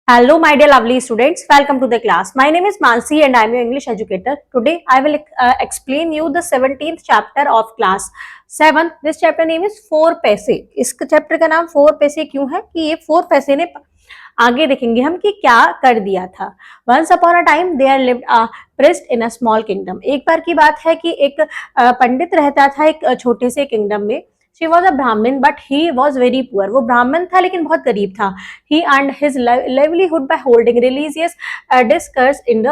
Hello, my dear lovely students. Welcome to the class. My name is Mansi and I am your English educator. Today, I will explain you the 17th chapter of class 7. This chapter name is 4 पैसे. इस chapter का नाम 4 पैसे क्यों है कि ये 4 पैसे ने आगे देखेंगे हम कि क्या कर दिया था. Once upon a time, there lived a priest in a small kingdom. एक बार की बात है कि एक पंडित रहता था एक छोटे से किंगडम में. She was a Brahmin, but he was very poor. वो ब्राह्मण था लेकिन बहुत गरीब था. He earned his livelihood by holding religious discourses in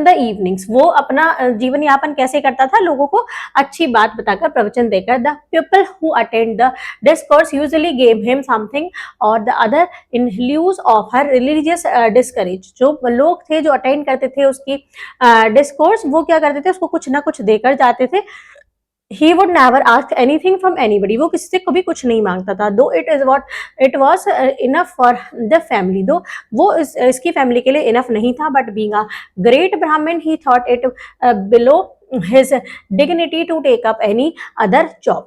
the evenings. वो अपना जीवन यापन कैसे करता था? लोगों को अच्छी बात बताकर, प्रवचन देकर. The people who attend the discourse usually gave him something or the other in lieu of her religious discourage. जो लोग थे जो अटेंड करते थे उसकी डिस्कोर्स, वो क्या करते थे? उसको कुछ ना कुछ देकर जाते थे. He would never ask anything from anybody. वो किसी से कभी कुछ नहीं मांगता था. Though it was enough for the family. Though वो इसकी फैमिली के लिए enough नहीं था. But being a great Brahmin, he thought it below his dignity to take up any other job.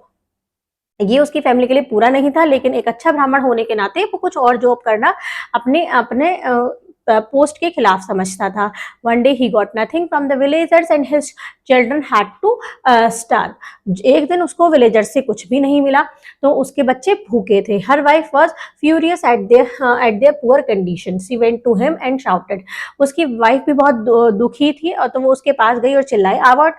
ये उसकी फैमिली के लिए पूरा नहीं था, लेकिन एक अच्छा ब्राह्मण होने के नाते वो कुछ और जॉब करना अपने अपने पोस्ट के खिलाफ समझता था. One day he got nothing from the villagers and his children had to starve. एक दिन उसको विलेजर्स से कुछ भी नहीं मिला तो उसके बच्चे भूखे थे. Her wife was furious at their poor condition. She went to him and shouted. उसकी वाइफ भी बहुत दुखी थी और तो वो उसके पास गई और चिल्लाई, I want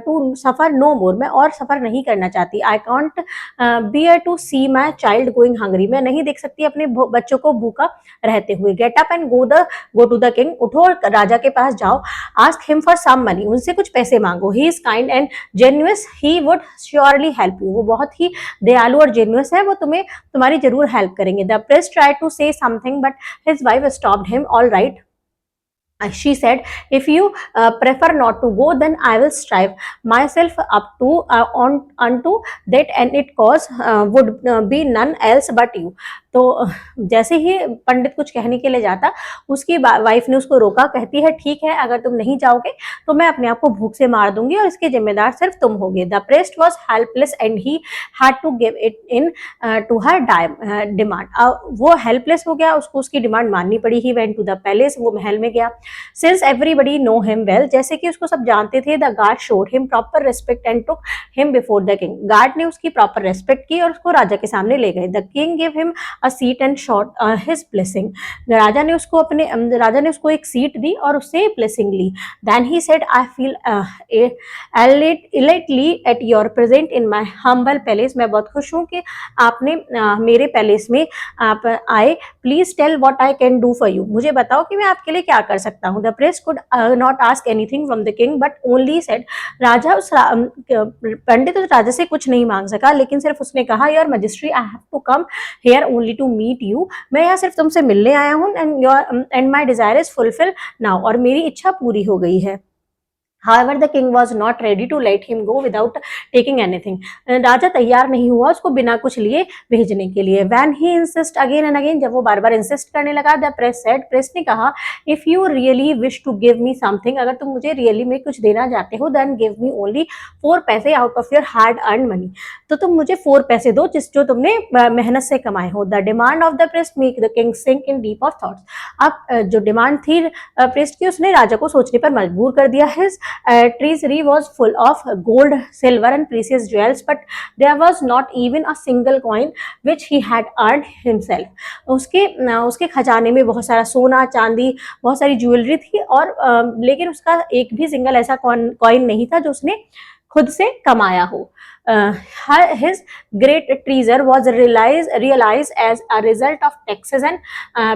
to suffer no more. मैं और सफर नहीं करना चाहती. I can't bear to see my child going hungry. मैं नहीं देख सकती अपने बच्चों को भूखा रहते हुए. Get up and go to the king. उठो और राजा के पास जाओ. Ask him for some money. उनसे कुछ पैसे मांगो. He is kind and generous. He would surely help you. वो बहुत ही दयालु और जेन्युइस है. वो तुम्हें तुम्हारी जरूर हेल्प करेंगे. The priest tried to say something but his wife stopped him. All right, she said, if you prefer not to go, then I will strive myself up to unto that, and it cause would be none else but you. तो जैसे ही पंडित कुछ कहने के लिए जाता, उसकी wife ने उसको रोका. कहती है, ठीक है, अगर तुम नहीं जाओगे तो मैं अपने आप को भूख से मार दूंगी और इसके जिम्मेदार सिर्फ तुम होगे. The priest was helpless and he had to give it in to her demand. वो हेल्पलेस हो गया, उसको उसकी डिमांड माननी पड़ी. He went to the palace. वो महल में गया. Since everybody know him well, जैसे कि उसको सब जानते थे, the guard showed him proper respect and took him before the king. Guard ने उसकी proper respect की और उसको राजा के सामने ले गए. The king gave him a seat and shot his blessing. राजा ने उसको एक सीट दी और उससे blessing Lee. Then he said, I feel elatedly at your present in my humble palace. मैं बहुत खुश हूँ कि आपने मेरे पैलेस में आप आए. Please tell what I can do for you. मुझे बताओ कि मैं आपके लिए क्या कर सकता हूँ. The priest could not ask anything from the king, but only said, पंडित उस राजा से कुछ नहीं मांग सका, लेकिन सिर्फ उसने कहा, Your Majesty, I have to come here only to meet you. मैं यहाँ सिर्फ तुमसे मिलने आया हूँ. And my desire is fulfilled now. और मेरी इच्छा पूरी हो गई है. However, the king was not ready to let him go without taking anything. राजा तैयार नहीं हुआ उसको बिना कुछ लिए भेजने के लिए. When he insist again and again, जब वो बार बार इंसिस्ट करने लगा, the priest said, प्रेस्ट ने कहा, if you really wish to give me something, अगर तुम मुझे रियली में कुछ देना चाहते हो, then give me only 4 पैसे out of your hard earned money. तो तुम मुझे 4 पैसे दो जो तुमने मेहनत से कमाए हो. The demand of the priest make the king sink in deep of thoughts. अब जो डिमांड थी प्रेस्ट की, उसने राजा को सोचने पर मजबूर कर दिया. His treasury was full of gold, silver and precious jewels, but there was not even a single coin which he had earned himself. उसके खजाने में बहुत सारा सोना, चांदी, बहुत सारी ज्वेलरी थी और लेकिन उसका एक भी सिंगल ऐसा कॉइन नहीं था जो उसने खुद से कमाया हो. His great treasure was realized as a result of taxes and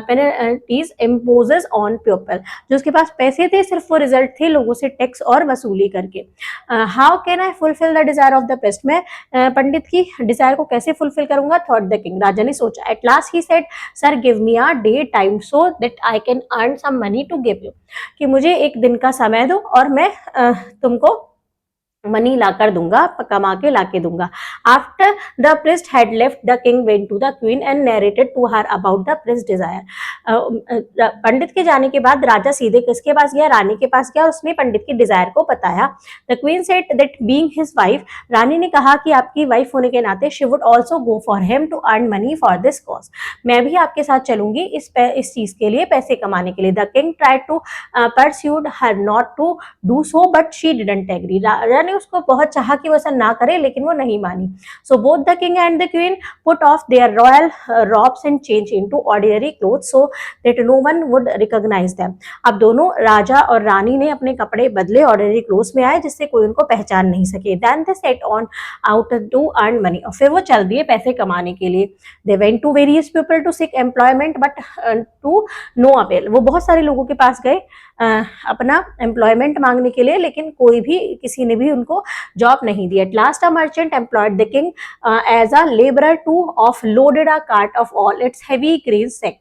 penalties imposed on people. जो उसके पास पैसे थे, सिर्फ वो रिजल्ट थे लोगों से टैक्स और वसूली करके. How can I fulfill the desire of the priest? मैं पंडित की डिजायर को कैसे फुलफिल करूंगा? Thought the king. राजा ने सोचा. At last he said, Sir, give me a day time so that I can earn some money to give you. कि मुझे एक दिन का समय दो और मैं तुमको मनी ला कर दूंगा, कमा के ला के दूंगा. After the priest had left, the king went to the queen and narrated to her about the priest desire. पंडित के जाने के बाद राजा सीधे किसके पास गया, रानी के पास गया, उसने पंडित की डिजायर को बताया। The queen said that being his wife, रानी ने कहा कि आपकी वाइफ होने के नाते she would also go for him to earn money for this cause, मैं भी आपके साथ चलूंगी इस चीज के लिए, पैसे कमाने के लिए। The king tried to persuade her not to do so but she didn't agree, राजा ने उसको बहुत चाहा कि वो ऐसा ना करे लेकिन वो नहीं मानी। So both the king and the queen put off their royal robes and change into ordinary clothes so that no one would recognize them, अब दोनों राजा और रानी ने अपने कपड़े बदले, ऑर्डिनरी क्लोथ्स में आए जिससे कोई उनको पहचान नहीं सके। Then they set on out to earn money, और फिर वो चल दिए पैसे कमाने के लिए। They went to various people to seek employment but to no avail, वो बहुत सारे लोगों के पास गए अपना एम्प्लॉयमेंट मांगने के लिए, लेकिन कोई भी किसी ने भी उनको जॉब नहीं दी। At last a merchant employed the king as a labourer to off loaded a cart of all its heavy grain sack,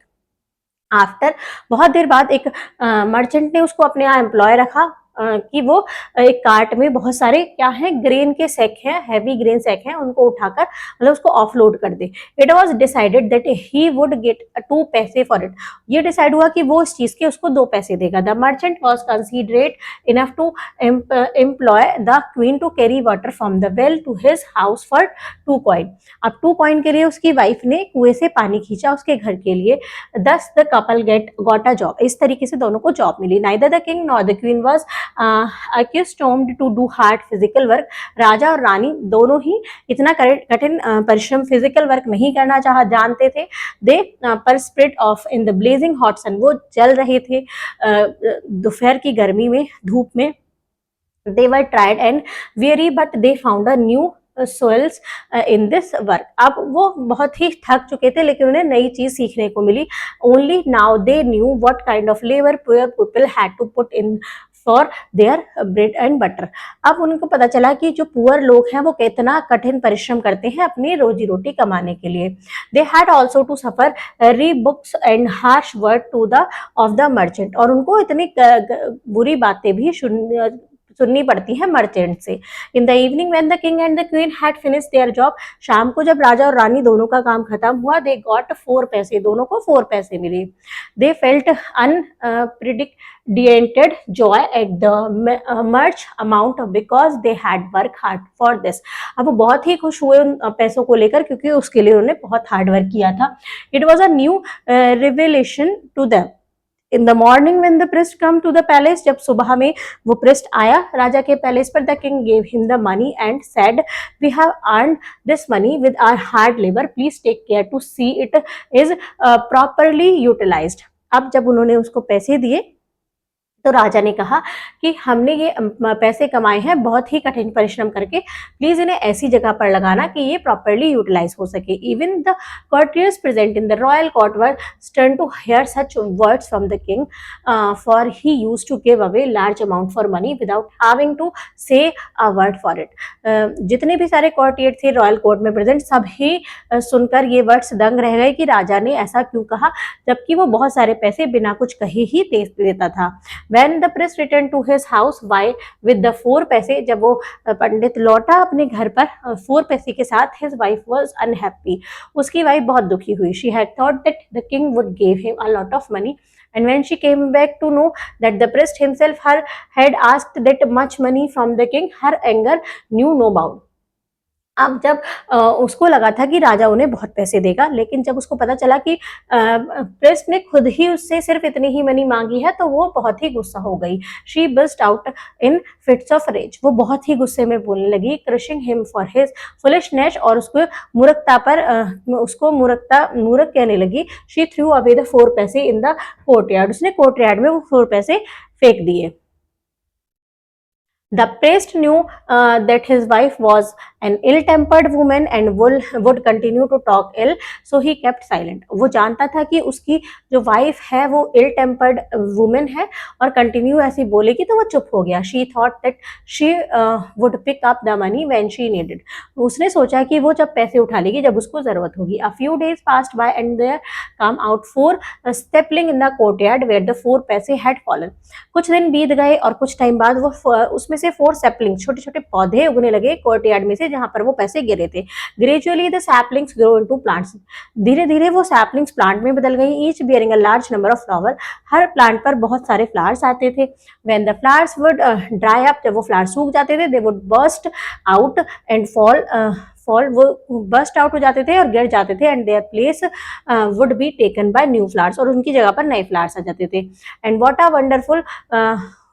after बहुत देर बाद एक मर्चेंट ने उसको अपने यहाँ एम्प्लॉय रखा कि वो एक कार्ट में बहुत सारे क्या है, ग्रेन के सैक हैं, हैवी ग्रेन सैक हैं, उनको उठाकर मतलब उसको ऑफलोड कर दे। It was decided that he would get 2 पैसे फॉर इट, ये डिसाइड हुआ कि वो इस चीज के उसको 2 पैसे देगा। The merchant was considerate enough to employ the queen to carry water from the well to his house for 2 coin, अब 2 कॉइन के लिए उसकी वाइफ ने कुएं से पानी खींचा उसके घर के लिए। Thus the couple got a job, इस तरीके से दोनों को जॉब मिली। Neither the king nor the queen was accustomed to do hard physical work, राजा और रानी दोनों ही इतना कठिन परिश्रम फिजिकल वर्क नहीं करना जानते थे। They perspired off in the blazing hot sun, वो जल रहे थे दोपहर की गर्मी में, धूप में। They were tired and weary but they found a new souls in this work, अब वो बहुत ही थक चुके थे लेकिन उन्हें नई चीज सीखने को मिली। Only now they knew what kind of labour poor people had to put in for their bread and butter, अब उनको पता चला कि जो पुअर लोग हैं वो कितना कठिन परिश्रम करते हैं अपनी रोजी रोटी कमाने के लिए। They had also to suffer rebukes and harsh word to the of the merchant, और उनको इतनी बुरी बातें भी सुननी पड़ती है मर्चेंट से। In the evening when the king and the queen had finished their job, शाम को जब राजा और रानी दोनों का काम खत्म हुआ, दे गॉट 4 पैसे, दोनों को 4 पैसे मिले। They felt unpredicted Joy at the much amount because they had work hard for this, अब वो बहुत ही खुश हुए उन पैसों को लेकर क्योंकि उसके लिए उन्होंने बहुत हार्ड वर्क किया था। It was a new revelation to them. In the morning when the priest come to the palace, जब सुबह में वो प्रिस्ट आया राजा के पैलेस पर, the king gave him the money and said we have earned this money with our hard labour, please take care to see it is properly utilised, अब जब उन्होंने उसको पैसे दिए तो राजा ने कहा कि हमने ये पैसे कमाए हैं बहुत ही कठिन परिश्रम करके, प्लीज इन्हें ऐसी जगह पर लगाना कि ये प्रॉपरली यूटिलाइज हो सके। Even the courtiers present in the royal court were stunned to hear such words from the king, for he used to give away large amount for money without having to say a word for it। जितने भी सारे courtier थे royal court में present, सब ही सुनकर ये words दंग रह गए कि राजा ने ऐसा क्यों कहा, जबकि वो बहुत सारे पैसे बिना कुछ कहे ही दे देता था। When the priest returned to his house, why with the 4 पैसे, जब वो पंडित लौटा अपने घर पर 4 पैसे के साथ, his wife was unhappy, उसकी वाइफ बहुत दुखी हुई। She had thought that the king would give him a lot of money, and when she came back to know that the priest himself had asked that much money from the king, her anger knew no bound। अब जब उसको लगा था कि राजा उन्हें बहुत पैसे देगा, लेकिन जब उसको पता चला कि प्रिस्ट ने खुद ही उससे सिर्फ इतनी ही मनी मांगी है तो वो बहुत ही गुस्सा हो गई। She burst out in fits of rage, वो बहुत ही गुस्से में बोलने लगी, crushing him for his foolishness, और उसको मूर्खता पर उसको मूर्ख कहने लगी। शी थ्रू अवे द 4 पैसे इन द कोर्टयार्ड, उसने कोर्टयार्ड में वो 4 पैसे फेंक दिए। The priest knew that his wife was an ill-tempered woman and would continue to talk ill, so he kept silent। वो जानता था कि उसकी जो वाइफ है वो ill-tempered woman है और कंटिन्यू ऐसी बोलेगी, तो वो चुप हो गया। She thought that she would pick up the money when she needed। उसने सोचा कि वो जब पैसे उठा लेगी जब उसको जरूरत होगी। A few days passed by and there come out 4 stapling in the courtyard where the 4 पैसे had fallen। कुछ दिन बीत गए और कुछ टाइम बाद वो उसमें से 4 सैपलिंग, छोटे छोटे पौधे उगने लगे कोर्टयार्ड में से थे जहां पर वो पैसे गिरे थे। Gradually the saplings grow into plants, धीरे धीरे वो सैपलिंग्स प्लांट में बदल गई, each bearing a large number of flower, her plant पर बहुत सारे फ्लावर्स आते थे। When the flowers would dry up, जब वो फ्लावर्स सूख जाते थे, they would burst out and fall, वो बस्ट आउट हो जाते थे और गिर जाते थे, and their place would be taken by new flowers, और उनकी जगह पर नए फ्लावर्स आ जाते थे। And what a wonderful,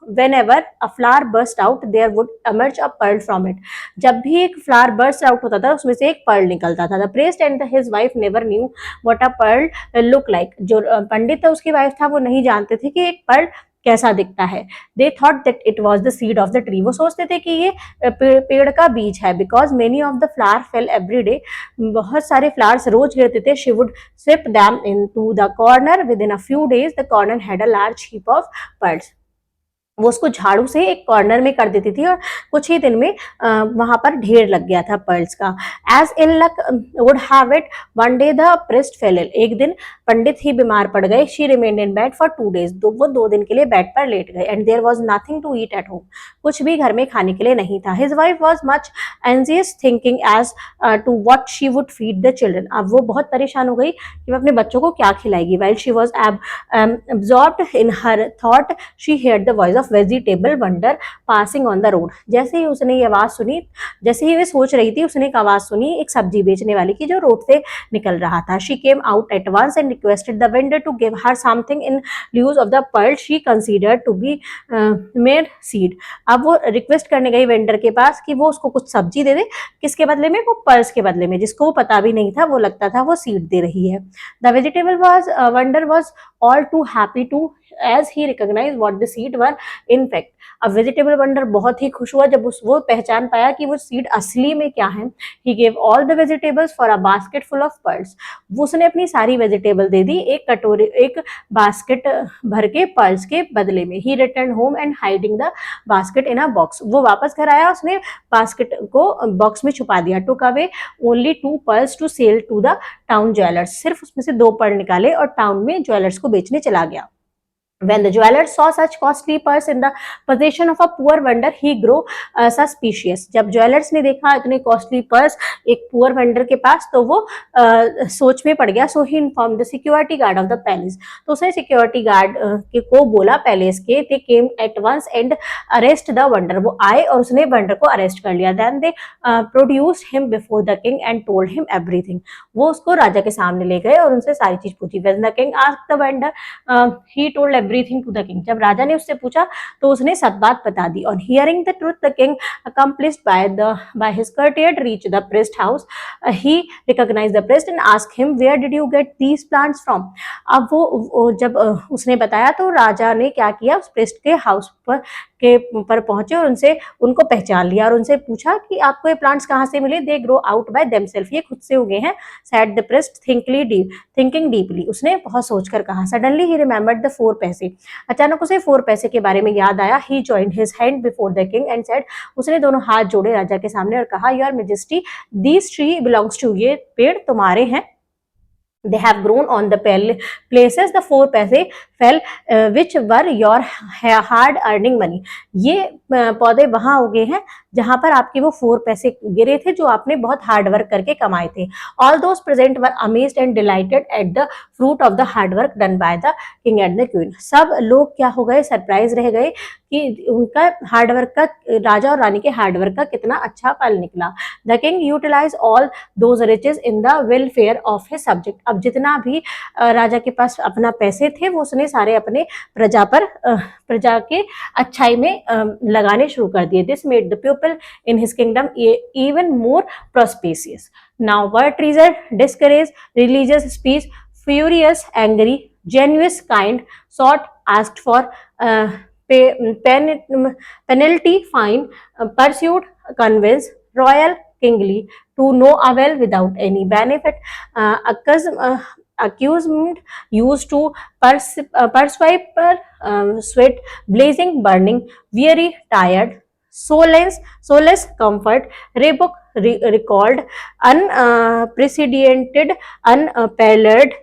whenever a flower burst out there would emerge a pearl from it, जब भी एक फ्लावर बर्स्ट आउट होता था उसमें से एक पर्ल निकलता था। The priest and his wife never knew what a pearl look like, जो पंडित था उसकी वाइफ था वो नहीं जानते थे कि एक पर्ल कैसा दिखता है। They thought that it was the seed of the tree, वो सोचते थे कि ये पेड़ का बीज है। Because many of the flower fell every day, बहुत सारे फ्लावर्स रोज गिरते थे। She would sweep them into the corner, within a few days the corner had a large heap of pearls, वो उसको झाड़ू से एक कॉर्नर में कर देती थी और कुछ ही दिन में वहां पर ढेर लग गया था पर्ल्स का। As ill luck would have it, one day the priest fell ill, एक दिन पंडित ही बीमार पड़ गए। She remained in bed for 2 days, वो 2 दिन के लिए बेड पर लेट गए। And there was nothing to eat at home, कुछ भी घर में खाने के लिए नहीं था। His wife was much anxious thinking as to what she would feed the children, अब वो बहुत परेशान हो गई कि वो अपने बच्चों को क्या खिलाएगी। While she was absorbed in her thought, she heard the voice of vegetable vendor passing on the road, जैसे ही उसने ये आवाज सुनी, जैसे ही वे सोच रही थी, उसने एक आवाज सुनी एक सब्जी बेचने वाली की जो रोड से निकल रहा था। She came out at once and requested the vendor to give her something in lieu of the pearl she considered to be made seed, अब वो रिक्वेस्ट करने गई वेंडर के पास कि वो उसको कुछ सब्जी दे दे, किसके बदले में, वो पर्ल्स के बदले में, जिसको वो पता भी नहीं था, वो लगता था वो सीड दे रही है। The vegetable vendor was all too happy to as he recognized what the seed were in fact, अब वेजिटेबल वंडर बहुत ही खुश हुआ जब वो पहचान पाया कि वो सीड असली में क्या है। he gave all the vegetables for a basket full of pearls, उसने अपनी सारी वेजिटेबल दे दी एक कटोरे, एक बास्केट भर के पर्ल्स के बदले में। he returned home and hiding the basket in a box, वो वापस घर आया, उसने बास्केट को बॉक्स में छुपा दिया। took away only 2 pearls to sell to the town jewelers, सिर्फ उसमें से 2 पर्ल निकाले और टाउन में ज्वेलर्स को बेचने चला गया। When the jeweler saw such costly pearls in the possession of a poor vendor, he grew suspicious, जब ज्वेलर्स ने देखा इतने कॉस्टली पर्स एक पुअर वेंडर के पास तो वो सोच में पड़ गया। So he inform the security guard of the palace, तो उसने सिक्योरिटी गार्ड को बोला पैलेस के। They came at once and arrest the vendor, वो आए और उसने वंडर को अरेस्ट कर लिया। Then they produced him before the king and told him everything, वो उसको राजा के सामने ले गए और उनसे सारी चीज पूछी। When the king asked the vendor, he told everything to the king, जब राजा ने उससे पूछा तो उसने सब बात बता दी। On hearing the truth the king accomplished by his courtier reached the priest house, he recognized the priest and asked him where did you get these plants from, अब वो जब उसने बताया तो राजा ने क्या किया, उस प्रिस्ट के हाउस पर पहुंचे और उनको पहचान लिया और उनसे पूछा कि आपको ये प्लांट्स कहाँ से मिले। They grow out by themselves, ये खुद से उगे हैं। Said the priest thinking deeply, उसने बहुत सोचकर कहा। सडनली ही रिमेंबर्ड द 4 पैसे, अचानक उसे 4 पैसे के बारे में याद आया। He joined his hand before the king and said, उसने दोनों हाथ जोड़े राजा के सामने और कहा, your majesty this tree belongs to, ये पेड़ तुम्हारे हैं। They have grown on the places the 4 पैसे fell which were your hard earning money, ये पौधे वहां उगे हैं जहां पर आपके वो 4 पैसे गिरे थे जो आपने बहुत हार्ड वर्क करके कमाए थे। All those present were amazed and delighted at the fruit of the hard work done by the king and the queen, सब लोग क्या हो गए, सरप्राइज रह गए कि उनका हार्ड वर्क का, राजा और रानी के हार्ड वर्क का कितना अच्छा फल निकला। The king utilize all those riches in the welfare of his subject, अब जितना भी राजा के पास अपना पैसे थे वो उसने सारे अपने प्रजा के अच्छाई में लगाने शुरू कर दिए। This made the people in his kingdom even more prosperous. Now were treasure discourage religious speech, furious angry generous kind sought asked for penalty fine, pursued convince royal kingly to no avail without any benefit, accused used to persuade sweat blazing burning weary tired soulless comfort rebuke recalled unprecedented unparalleled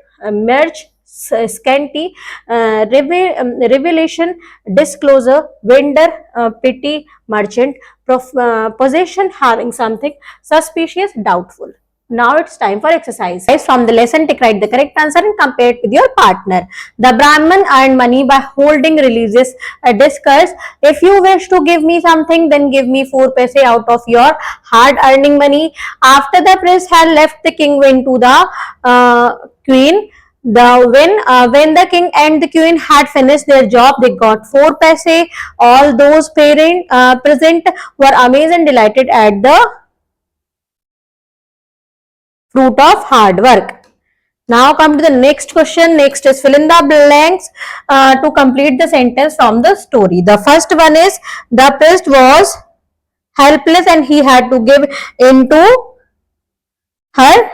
merge scanty revelation, disclosure, vendor, pity, merchant, possession, having something, suspicious, doubtful. Now it's time for exercise. From the lesson, take write the correct answer and compare it with your partner. The Brahman earned money by holding religious discourse. If you wish to give me something, then give me 4 paise out of your hard earning money. After the prince had left, the king went to the queen. When the king and the queen had finished their job, they got 4 paise. All those present were amazed and delighted at the fruit of hard work. Now come to the next question. Next is fill in the blanks to complete the sentence from the story. The first one is the priest was helpless and he had to give in to her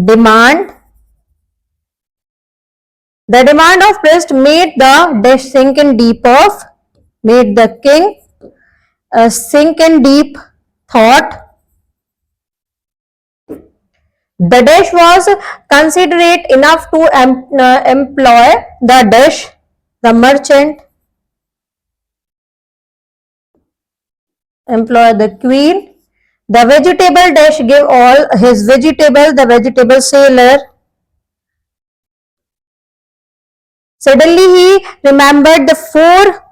demand. The demand of priest made the dish sink in deep made the king sink in deep thought. The dish was considerate enough to employ the dish. The merchant employ the queen. The vegetable dish gave all his vegetable. The vegetable seller. Suddenly he remembered the 4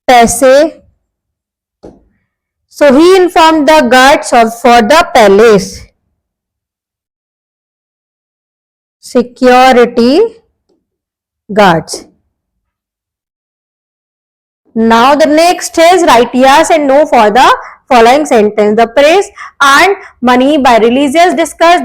paise. So he informed the guards for the palace. Security guards. Now the next is write yes and no for the following sentence. The priest earned money by religious discourse.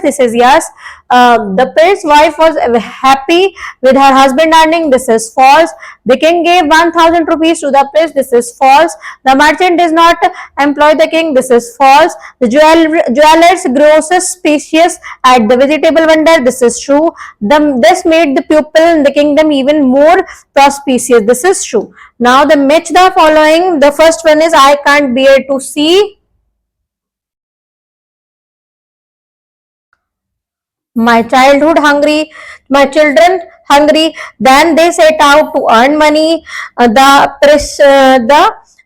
This is yes. The priest's wife was happy with her husband earning. This is false. The king gave 1000 rupees to the priest. This is false. The merchant does not employ the king. This is false. The jewelers grow suspicious at the vegetable vendor. This is true. This made the people in the kingdom even more prosperous. This is true. Now the match the following. The first one is I can't bear to see my childhood hungry, my children hungry. Then they set out to earn money. The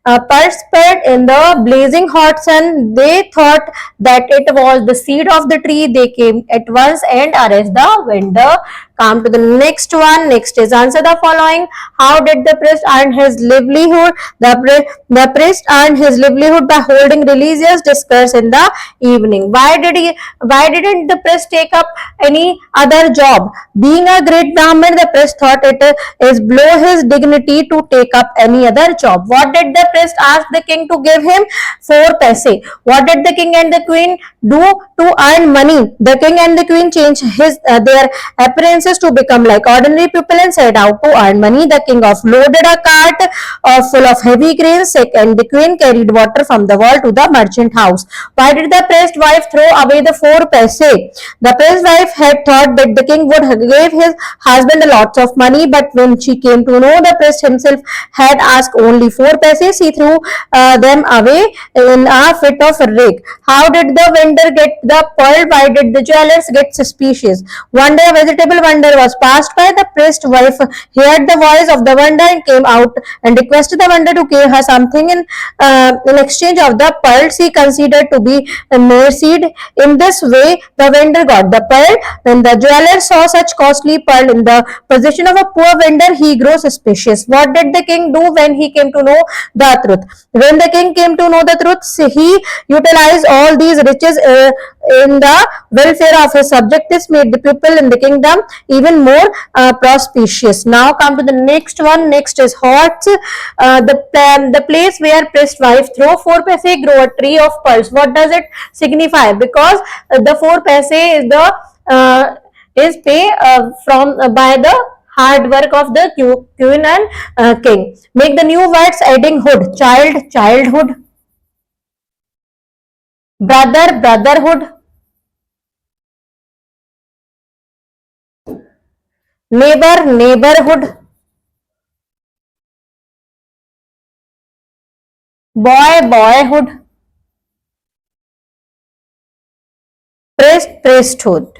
participant in the blazing hot sun. They thought that it was the seed of the tree. They came at once and arrested the vendor. Come to the next one. Next is answer the following. How did the priest earn his livelihood? The priest earned his livelihood by holding religious discourse in the evening. Why didn't the priest take up any other job? Being a great Brahmin, the priest thought it is below his dignity to take up any other job. What did the priest ask the king to give him? 4 paise. What did the king and the queen do to earn money? The king and the queen changed their appearances to become like ordinary people and set out to earn money. The king loaded a cart full of heavy grains, and the queen carried water from the well to the merchant house. Why did the priest's wife throw away the 4 paise? The priest's wife had thought that the king would give his husband a lot of money, but when she came to know the priest himself had asked only 4 paise, she threw them away in a fit of rage. How did the vendor get the pearl? Why did the jewelers get suspicious? One day a vegetable vendor was passed by. The priest's wife heard the voice of the vendor and came out and requested the vendor to give her something in exchange of the pearl she considered to be a mere seed. In this way, the vendor got the pearl. When the jeweler saw such costly pearl in the possession of a poor vendor, he grew suspicious. What did the king do when he came to know the truth? When the king came to know the truth, he utilized all these riches in the welfare of his subjects. This made the people in the kingdom even more prosperous. Now come to the next one. Next is hot. The place where priest's wife throw 4 paise grow a tree of pearls. What does it signify? Because the 4 paise is the is pay from by the hard work of the queen and king. Make the new words adding hood. Child, childhood. Brother, brotherhood. Neighbor, neighborhood. Boy, boyhood. Priest, priesthood.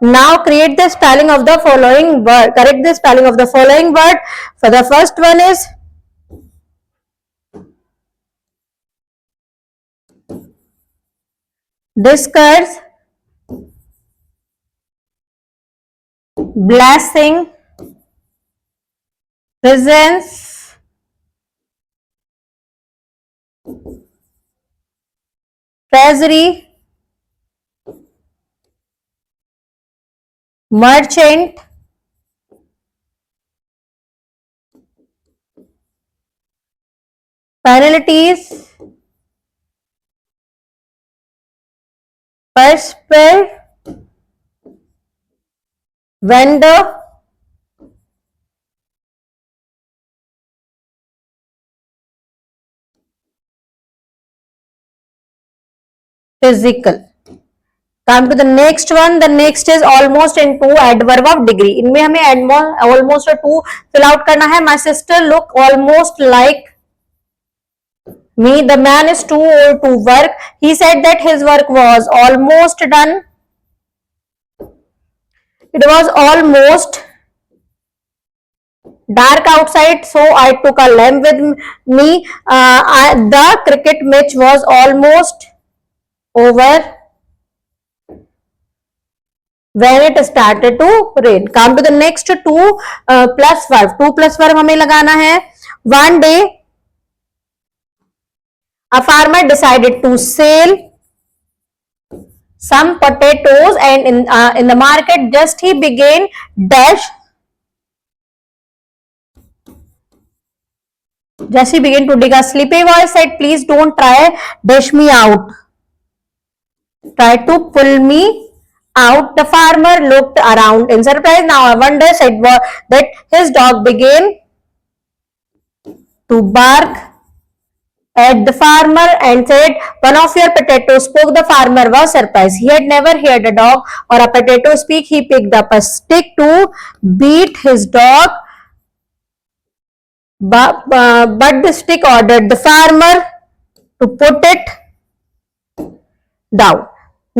Now create the spelling of the following word. Correct the spelling of the following word. For the first one is discourse, blessing, presence, treasury, merchant, penalties, perspire, vendor, physical. Come to the next one. The next is almost and to adverb of degree. इनमें हमें almost और to fill out करना है. My sister look almost like me. The man is too old to work. He said that his work was almost done. It was almost dark outside, so I took a lamp with me. The cricket match was almost over when it started to rain. Come to the next two plus verb. Two plus verb हमें लगाना है. One day a farmer decided to sell some potatoes, and in the market just he began dash. Just he began to dig. A sleepy voice said, "Please don't try dash me out. Try to pull me out." The farmer looked around in surprise. Now I wonder, said that his dog began to bark at the farmer and said, "One of your potatoes spoke." The farmer was surprised. He had never heard a dog or a potato speak. He picked up a stick to beat his dog, but the stick ordered the farmer to put it down.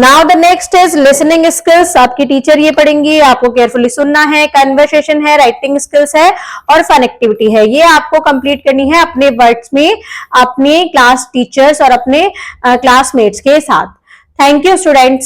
Now the next is listening skills. आपकी teacher ये पढ़ेंगी, आपको carefully सुनना है, conversation है, writing skills है और fun activity है. ये आपको कंप्लीट करनी है अपने वर्ड्स में, अपने क्लास टीचर्स और अपने क्लासमेट्स के साथ. Thank you students.